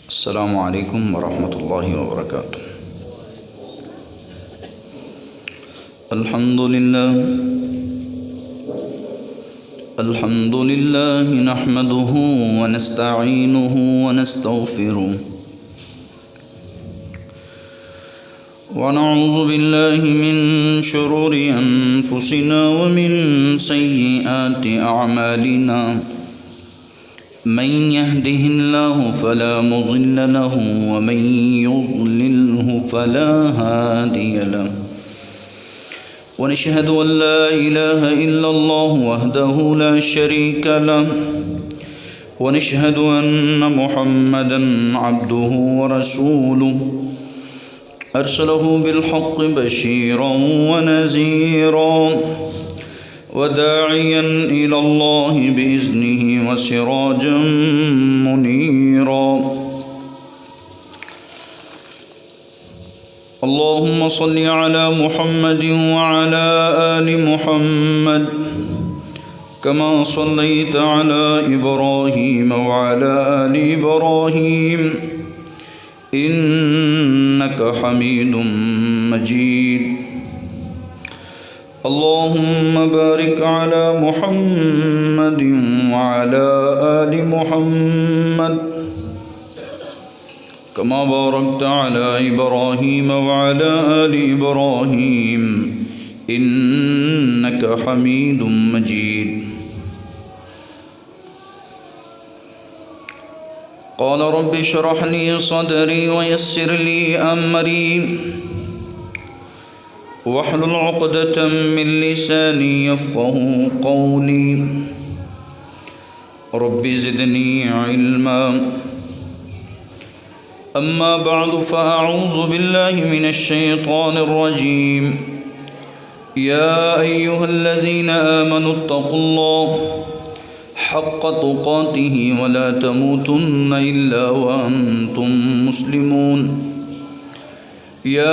السلام عليكم ورحمة الله وبركاته. الحمد لله نحمده ونستعينه ونستغفره ونعوذ بالله من شرور أنفسنا ومن سيئات أعمالنا. من يهده الله فلا مضل له ومن يضلله فلا هادي له. ونشهد أن لا إله إلا الله وحده لا شريك له. ونشهد أن محمدا عبده ورسوله أرسله بالحق بشيرا ونذيرا وداعيا إلى الله بإذنه وسراجا منيرا. اللهم صل على محمد وعلى آل محمد كما صليت على إبراهيم وعلى آل إبراهيم إنك حميد مجيد. اللهم بارك على محمد وعلى آل محمد كما باركت على إبراهيم وعلى آل إبراهيم إنك حميد مجيد. قال رب اشرح لي صدري ويسر لي أمري واحلل عقدة من لساني يفقه قولي. رب زدني علما. أما بعد فأعوذ بالله من الشيطان الرجيم. يا أيها الذين آمنوا اتقوا الله حق تقاته ولا تموتن إلا وأنتم مسلمون. يا